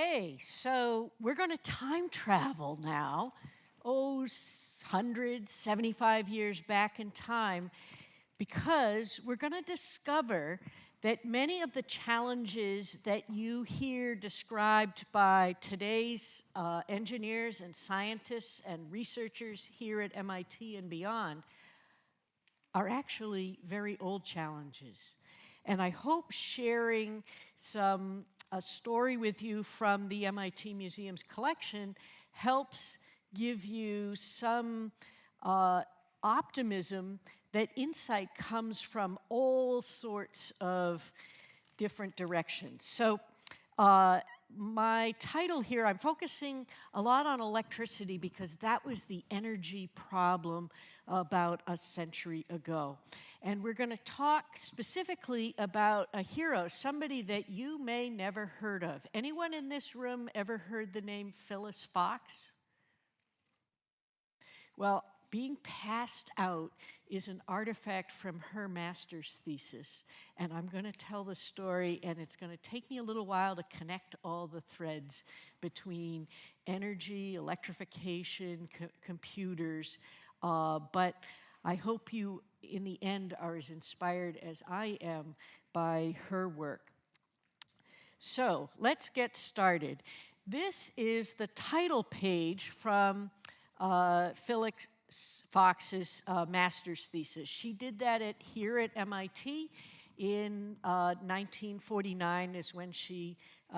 Okay, so we're going to time travel now, 175 years back in time, because we're going to discover that many of the challenges that you hear described by today's engineers and scientists and researchers here at MIT and beyond are actually very old challenges. And I hope sharing a story with you from the MIT Museum's collection helps give you some optimism that insight comes from all sorts of different directions. So my title here, I'm focusing a lot on electricity because that was the energy problem about a century ago. And we're going to talk specifically about a hero, somebody that you may never heard of. Anyone in this room ever heard the name Phyllis Fox? Well, being passed out is an artifact from her master's thesis, and I'm going to tell the story, and it's going to take me a little while to connect all the threads between energy, electrification, computers, but I hope you, in the end, are as inspired as I am by her work. So let's get started. This is the title page from Phyllis Fox's master's thesis. She did that here at MIT in 1949 is when she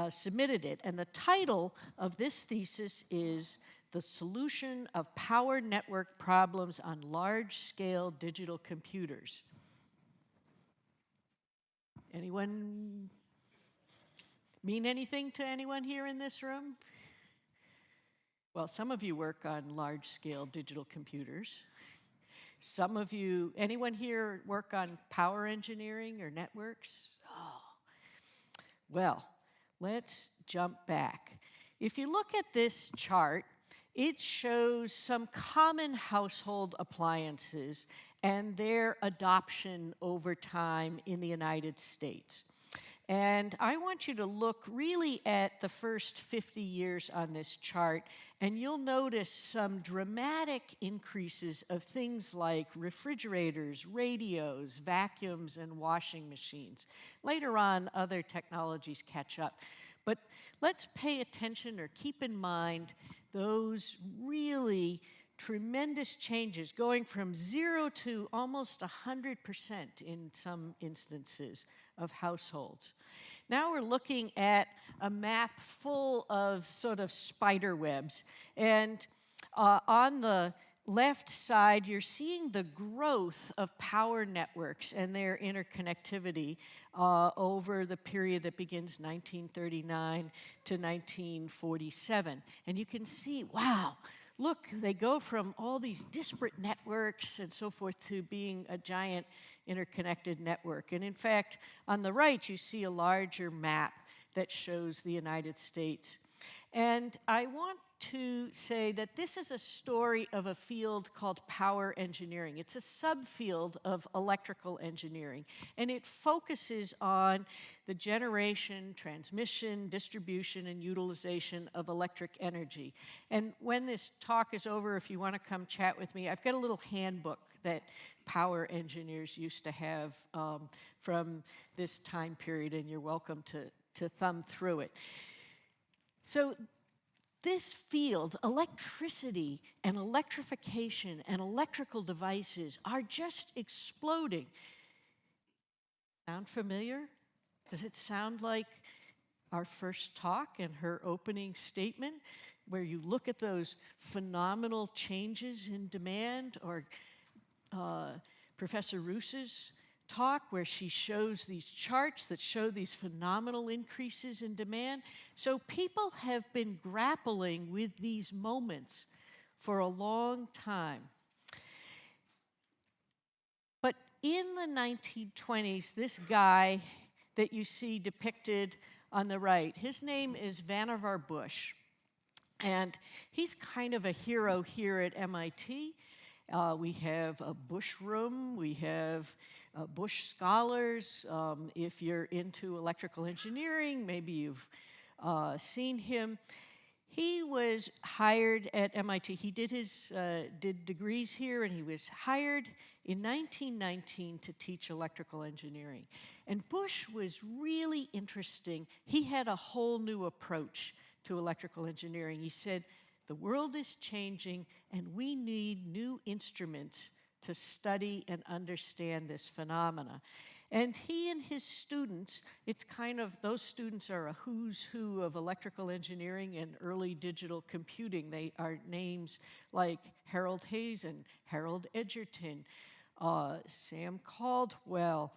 submitted it. And the title of this thesis is The Solution of Power Network Problems on Large-Scale Digital Computers. Anyone mean anything to anyone here in this room? Well, some of you work on large-scale digital computers. Some of you, anyone here work on power engineering or networks? Oh. Well, let's jump back. If you look at this chart, it shows some common household appliances and their adoption over time in the United States. And I want you to look really at the first 50 years on this chart, and you'll notice some dramatic increases of things like refrigerators, radios, vacuums, and washing machines. Later on, other technologies catch up. But let's pay attention or keep in mind those really tremendous changes, going from 0 to almost 100% in some instances of households. Now we're looking at a map full of sort of spider webs. And on the left side, you're seeing the growth of power networks and their interconnectivity over the period that begins 1939 to 1947. And you can see, wow, look, they go from all these disparate networks and so forth to being a giant interconnected network. And in fact, on the right, you see a larger map that shows the United States. And I want to say that this is a story of a field called power engineering. It's a subfield of electrical engineering, and it focuses on the generation, transmission, distribution, and utilization of electric energy. And when this talk is over, if you want to come chat with me, I've got a little handbook that power engineers used to have from this time period, and you're welcome to thumb through it. So this field, electricity and electrification and electrical devices are just exploding. Sound familiar? Does it sound like our first talk and her opening statement, where you look at those phenomenal changes in demand, or Professor Roos's talk where she shows these charts that show these phenomenal increases in demand? So people have been grappling with these moments for a long time. But in the 1920s, this guy that you see depicted on the right, his name is Vannevar Bush. And he's kind of a hero here at MIT. We have a Bush room, we have Bush scholars. If you're into electrical engineering, maybe you've seen him. He was hired at MIT. He did degrees here, and he was hired in 1919 to teach electrical engineering. And Bush was really interesting. He had a whole new approach to electrical engineering. He said, the world is changing, and we need new instruments to study and understand this phenomena. And he and his students, it's kind of, those students are a who's who of electrical engineering and early digital computing. They are names like Harold Hazen, Harold Edgerton, Sam Caldwell,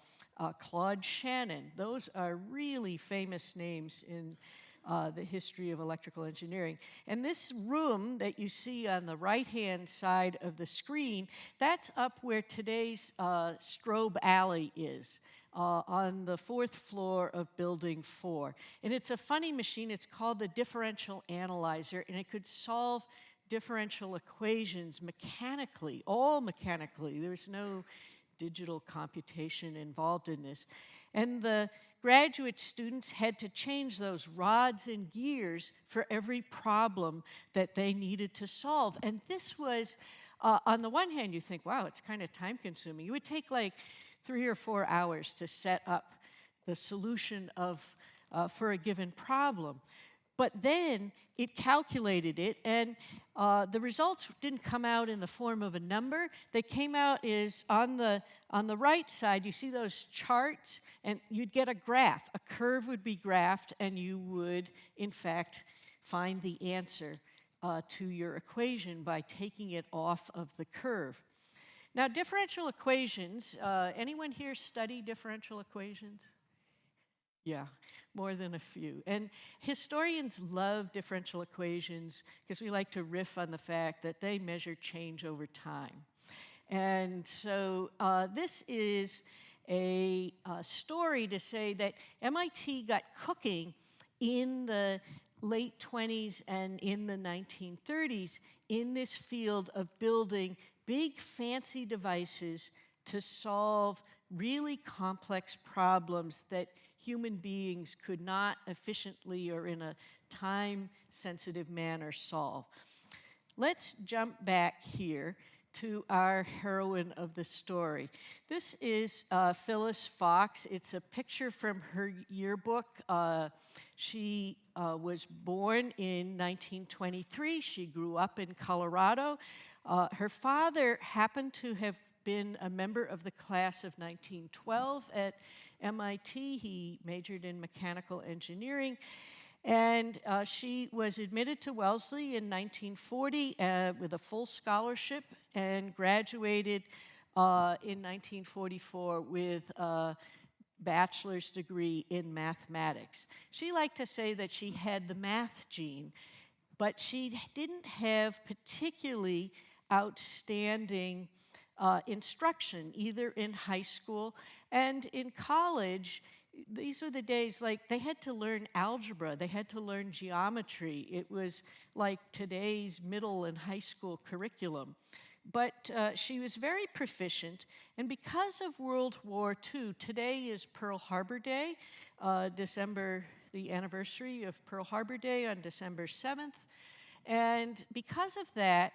Claude Shannon. Those are really famous names in the history of electrical engineering. And this room that you see on the right-hand side of the screen, that's up where today's Strobe Alley is, on the 4th floor of Building 4. And it's a funny machine. It's called the differential analyzer, and it could solve differential equations mechanically, all mechanically. There's no digital computation involved in this. And the graduate students had to change those rods and gears for every problem that they needed to solve. And this was, on the one hand, you think, wow, it's kind of time consuming. It would take like 3 or 4 hours to set up the solution for a given problem. But then it calculated it, and the results didn't come out in the form of a number. They came out is on the right side, you see those charts, and you'd get a graph. A curve would be graphed, and you would, in fact, find the answer to your equation by taking it off of the curve. Now, differential equations, anyone here study differential equations? Yeah, more than a few. And historians love differential equations because we like to riff on the fact that they measure change over time. And so this is a story to say that MIT got cooking in the late 20s and in the 1930s in this field of building big fancy devices to solve really complex problems that human beings could not efficiently or in a time-sensitive manner solve. Let's jump back here to our heroine of the story. This is Phyllis Fox. It's a picture from her yearbook. She was born in 1923. She grew up in Colorado. Her father happened to have been a member of the class of 1912 at MIT. He majored in mechanical engineering. And she was admitted to Wellesley in 1940 with a full scholarship and graduated in 1944 with a bachelor's degree in mathematics. She liked to say that she had the math gene, but she didn't have particularly outstanding instruction, either in high school and in college. These are the days, like, they had to learn algebra, they had to learn geometry. It was like today's middle and high school curriculum. But she was very proficient, and because of World War II, today is Pearl Harbor Day, the anniversary of Pearl Harbor Day on December 7th, and because of that,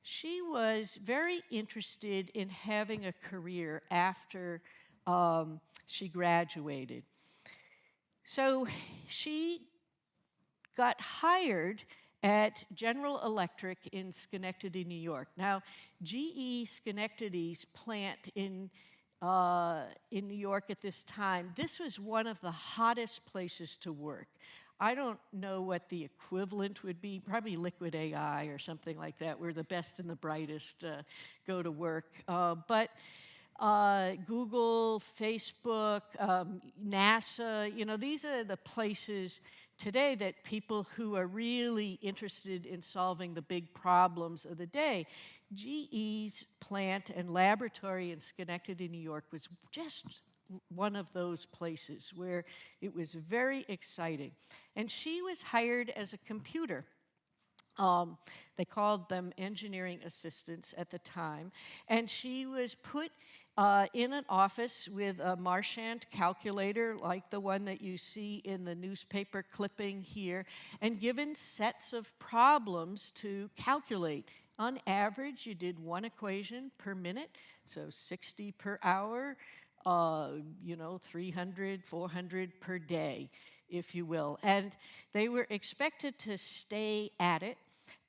she was very interested in having a career after she graduated. So she got hired at General Electric in Schenectady, New York. Now, GE Schenectady's plant in New York at this time, this was one of the hottest places to work. I don't know what the equivalent would be, probably Liquid AI or something like that, where the best and the brightest go to work. But Google, Facebook, NASA, these are the places today that people who are really interested in solving the big problems of the day. GE's plant and laboratory in Schenectady, New York was just one of those places where it was very exciting. And she was hired as a computer. They called them engineering assistants at the time. And she was put in an office with a Marchand calculator, like the one that you see in the newspaper clipping here, and given sets of problems to calculate. On average, you did one equation per minute, so 60 per hour, 300, 400 per day, if you will. And they were expected to stay at it.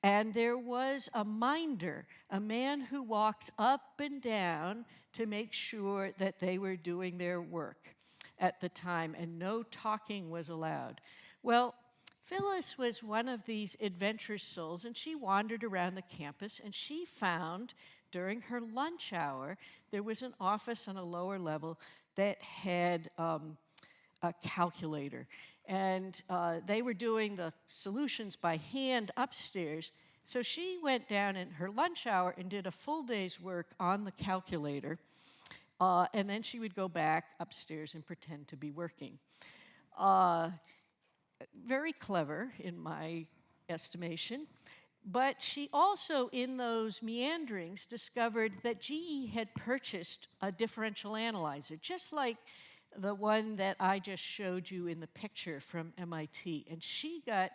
And there was a minder, a man who walked up and down to make sure that they were doing their work at the time, and no talking was allowed. Well, Phyllis was one of these adventurous souls, and she wandered around the campus, and she found during her lunch hour there was an office on a lower level that had a calculator. And they were doing the solutions by hand upstairs. So she went down in her lunch hour and did a full day's work on the calculator. And then she would go back upstairs and pretend to be working. Very clever, in my estimation. But she also, in those meanderings, discovered that GE had purchased a differential analyzer, just like the one that I just showed you in the picture from MIT. And she got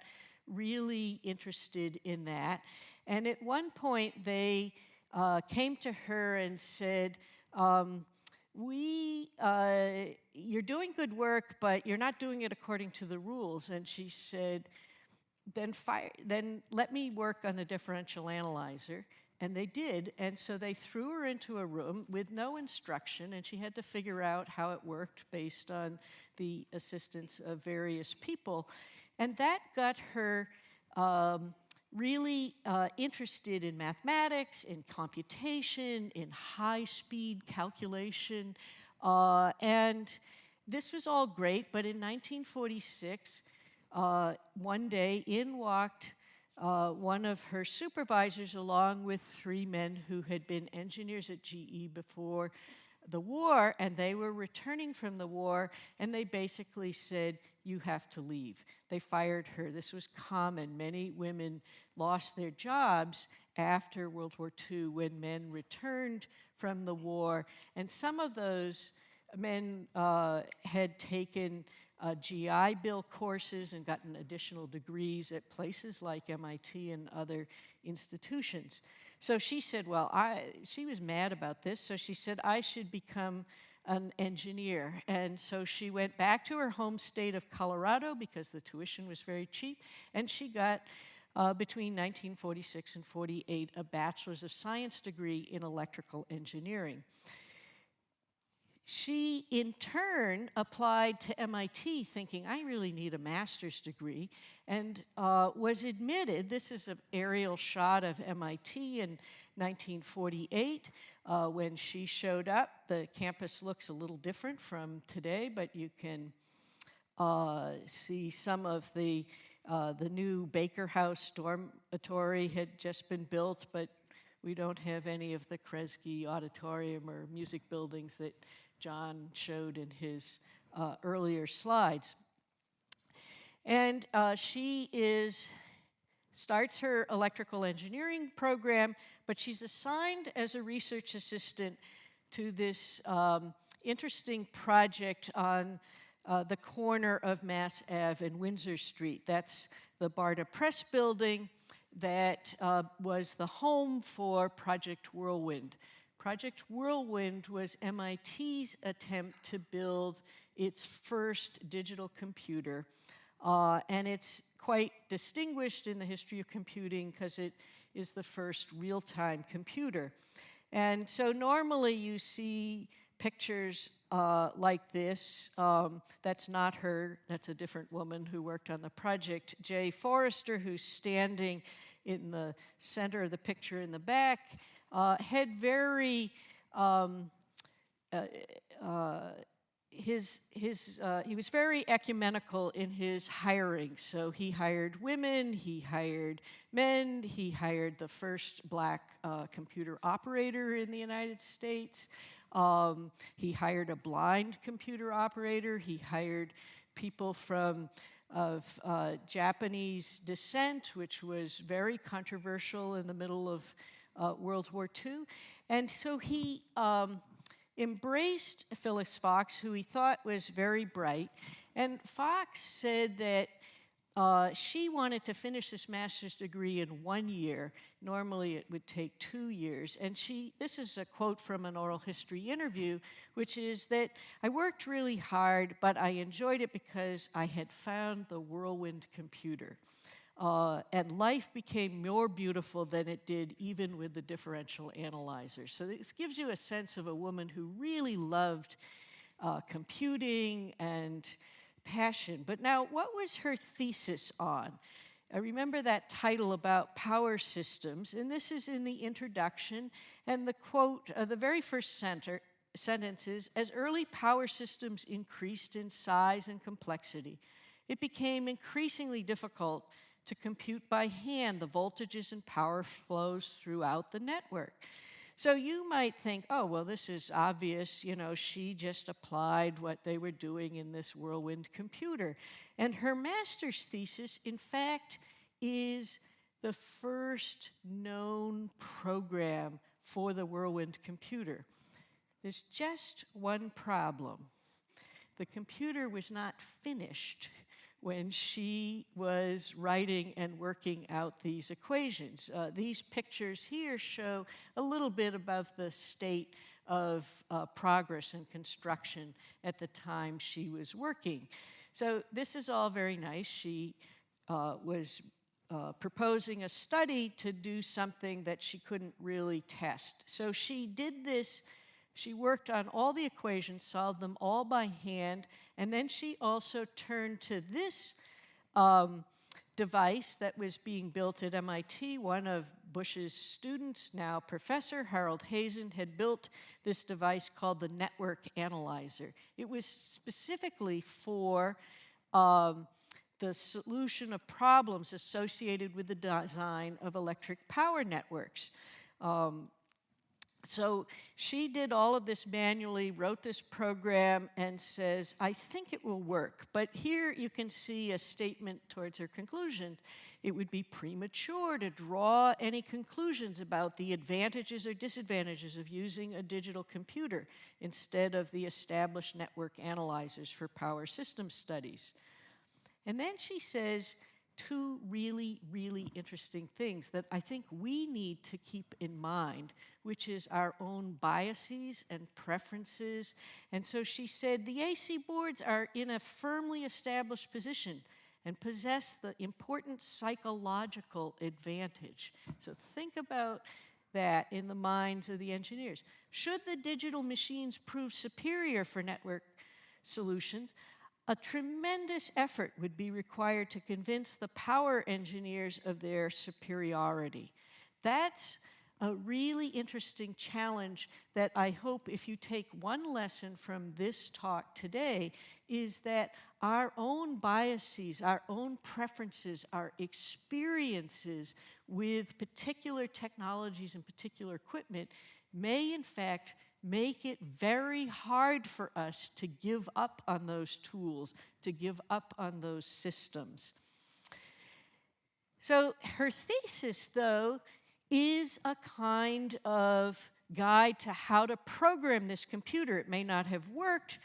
really interested in that. And at one point, they came to her and said, you're doing good work, but you're not doing it according to the rules. And she said, then let me work on the differential analyzer. And they did, and so they threw her into a room with no instruction, and she had to figure out how it worked based on the assistance of various people. And that got her really interested in mathematics, in computation, in high-speed calculation. And this was all great, but in 1946, one day in walked one of her supervisors, along with 3 men who had been engineers at GE before the war, and they were returning from the war, and they basically said, you have to leave. They fired her. This was common. Many women lost their jobs after World War II when men returned from the war, and some of those men had taken GI Bill courses and gotten additional degrees at places like MIT and other institutions. So she said, she was mad about this, so she said, I should become an engineer. And so she went back to her home state of Colorado because the tuition was very cheap, and she got, between 1946 and 48, a Bachelor's of Science degree in electrical engineering. She, in turn, applied to MIT thinking, I really need a master's degree, and was admitted. This is an aerial shot of MIT in 1948. When she showed up, the campus looks a little different from today, but you can see some of the new Baker House dormitory had just been built, but we don't have any of the Kresge Auditorium or music buildings that John showed in his earlier slides. And she starts her electrical engineering program, but she's assigned as a research assistant to this interesting project on the corner of Mass Ave and Windsor Street. That's the BARDA Press building that was the home for Project Whirlwind. Project Whirlwind was MIT's attempt to build its first digital computer, and it's quite distinguished in the history of computing because it is the first real-time computer. And so normally you see pictures like this. That's not her, that's a different woman who worked on the project. Jay Forrester, who's standing in the center of the picture in the back, had very, he was very ecumenical in his hiring. So he hired women, he hired men, he hired the first black computer operator in the United States. He hired a blind computer operator. He hired people from of Japanese descent, which was very controversial in the middle of World War II. And so he embraced Phyllis Fox, who he thought was very bright. And Fox said that she wanted to finish this master's degree in 1 year. Normally it would take 2 years. And this is a quote from an oral history interview, which is that I worked really hard, but I enjoyed it because I had found the whirlwind computer. And life became more beautiful than it did even with the differential analyzer. So this gives you a sense of a woman who really loved computing and passion. But now, what was her thesis on? I remember that title about power systems, and this is in the introduction, and the quote, the very first sentence is, as early power systems increased in size and complexity, it became increasingly difficult to compute by hand the voltages and power flows throughout the network. So you might think, oh, well, this is obvious, she just applied what they were doing in this whirlwind computer. And her master's thesis, in fact, is the first known program for the whirlwind computer. There's just one problem. The computer was not finished when she was writing and working out these equations. These pictures here show a little bit about the state of progress and construction at the time she was working. So this is all very nice. She was proposing a study to do something that she couldn't really test. So she did this. She worked on all the equations, solved them all by hand, and then she also turned to this device that was being built at MIT. One of Bush's students, now Professor Harold Hazen, had built this device called the Network Analyzer. It was specifically for the solution of problems associated with the design of electric power networks. So she did all of this manually, wrote this program, and says, I think it will work. But here you can see a statement towards her conclusion. It would be premature to draw any conclusions about the advantages or disadvantages of using a digital computer instead of the established network analyzers for power system studies. And then she says two really, really interesting things that I think we need to keep in mind, which is our own biases and preferences. And so she said, the AC boards are in a firmly established position and possess the important psychological advantage. So think about that in the minds of the engineers. Should the digital machines prove superior for network solutions, a tremendous effort would be required to convince the power engineers of their superiority. That's a really interesting challenge that I hope, if you take one lesson from this talk today, is that our own biases, our own preferences, our experiences with particular technologies and particular equipment may in fact make it very hard for us to give up on those tools, to give up on those systems. So her thesis, though, is a kind of guide to how to program this computer. It may not have worked,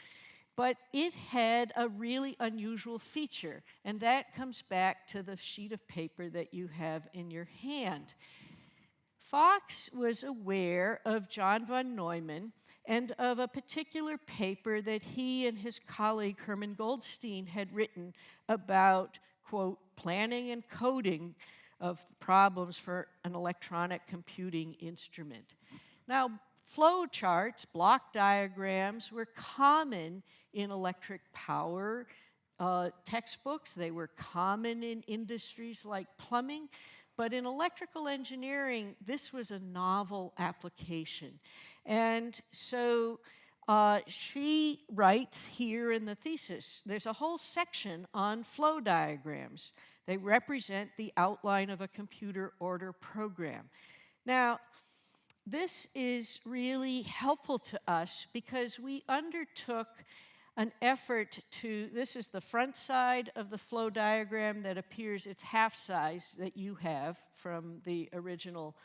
but it had a really unusual feature, and that comes back to the sheet of paper that you have in your hand. Fox was aware of John von Neumann and of a particular paper that he and his colleague Hermann Goldstein had written about, quote, planning and coding of problems for an electronic computing instrument. Now, flow charts, block diagrams, were common in electric power textbooks. They were common in industries like plumbing. But in electrical engineering, this was a novel application. And so she writes here in the thesis, there's a whole section on flow diagrams. They represent the outline of a computer order program. Now, this is really helpful to us because we undertook an effort to, this is the front side of the flow diagram that appears, it's half size that you have from the original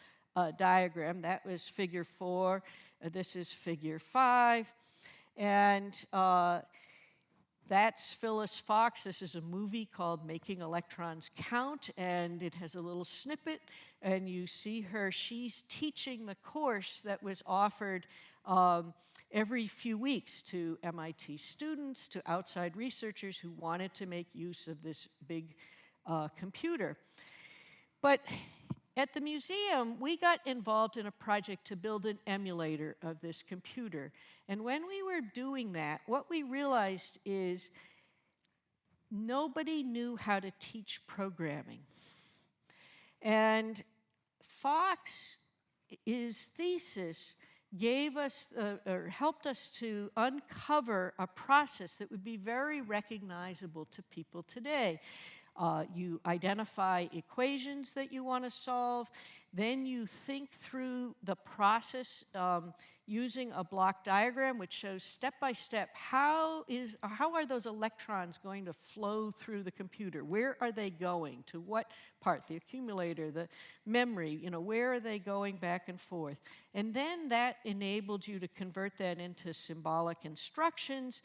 diagram. That was figure 4. This is figure 5. And that's Phyllis Fox. This is a movie called Making Electrons Count, and it has a little snippet, and you see her. She's teaching the course that was offered every few weeks to MIT students, to outside researchers who wanted to make use of this big computer. But at the museum, we got involved in a project to build an emulator of this computer. And when we were doing that, what we realized is nobody knew how to teach programming. And Fox's thesis gave us, or helped us to uncover a process that would be very recognizable to people today. You identify equations that you want to solve, then you think through the process using a block diagram which shows step by step how are those electrons going to flow through the computer? Where are they going? To what part? The accumulator, the memory, where are they going back and forth? And then that enabled you to convert that into symbolic instructions.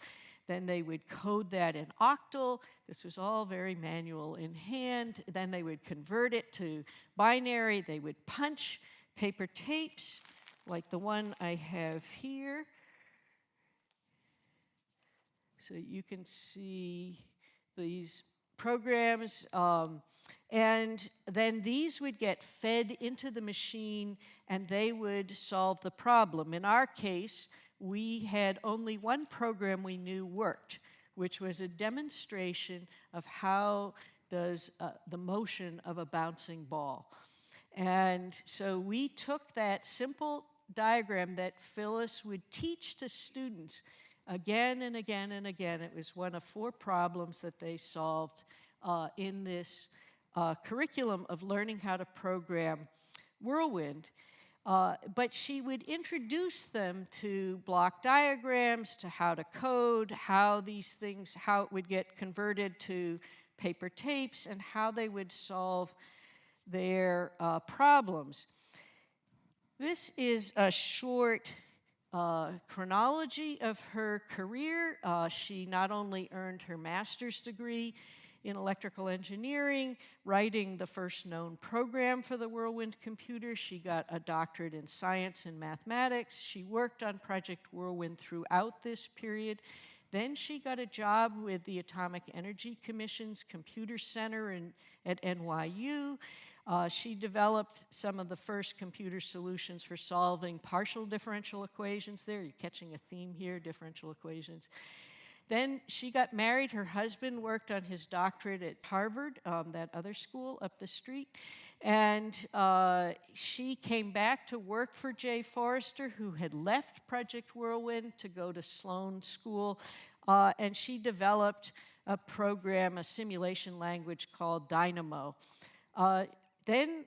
Then they would code that in octal. This was all very manual in hand. Then they would convert it to binary. They would punch paper tapes like the one I have here. So you can see these programs. And then these would get fed into the machine, and they would solve the problem. In our case, we had only one program we knew worked, which was a demonstration of how does the motion of a bouncing ball. And so we took that simple diagram that Phyllis would teach to students again and again and again. It was one of 4 problems that they solved in this curriculum of learning how to program Whirlwind. But she would introduce them to block diagrams, to how to code, how it would get converted to paper tapes, and how they would solve their problems. This is a short chronology of her career. She not only earned her master's degree in electrical engineering, writing the first known program for the Whirlwind computer. She got a doctorate in science and mathematics. She worked on Project Whirlwind throughout this period. Then she got a job with the Atomic Energy Commission's Computer Center at NYU. She developed some of the first computer solutions for solving partial differential equations. There, you're catching a theme here, differential equations. Then she got married. Her husband worked on his doctorate at Harvard, that other school up the street. And she came back to work for Jay Forrester, who had left Project Whirlwind to go to Sloan School. And she developed a program, a simulation language called Dynamo. Then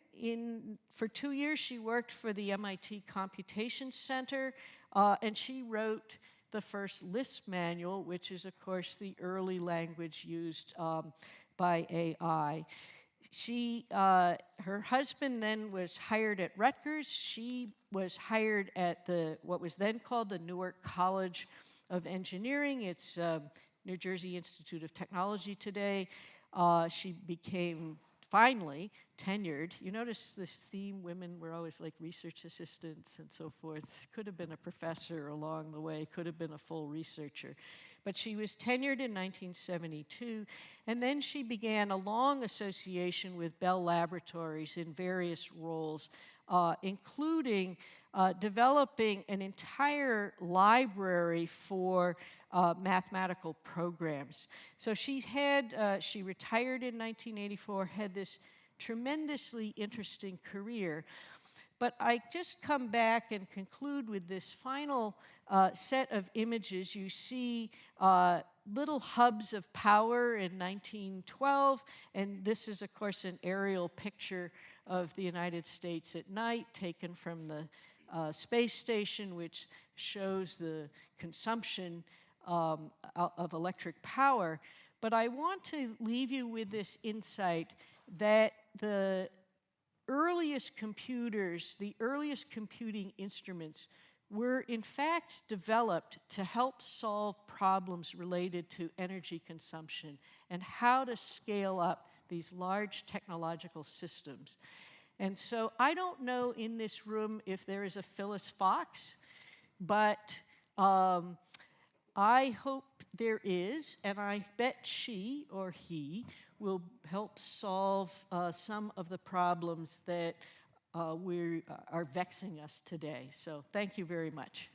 for 2 years, she worked for the MIT Computation Center, and she wrote the first Lisp manual, which is, of course, the early language used by AI. Her husband then was hired at Rutgers. She was hired at what was then called the Newark College of Engineering. It's New Jersey Institute of Technology today. She became finally tenured. You notice this theme, women were always like research assistants and so forth. Could have been a professor along the way, could have been a full researcher. But she was tenured in 1972, and then she began a long association with Bell Laboratories in various roles, including developing an entire library for mathematical programs. So she retired in 1984, had this tremendously interesting career. But I just come back and conclude with this final set of images. You see little hubs of power in 1912, and this is, of course, an aerial picture of the United States at night taken from the space station, which shows the consumption of electric power. But I want to leave you with this insight that the earliest computers, the earliest computing instruments, were in fact developed to help solve problems related to energy consumption and how to scale up these large technological systems. And so I don't know in this room if there is a Phyllis Fox, but I hope there is, and I bet she or he will help solve some of the problems that are vexing us today. So thank you very much.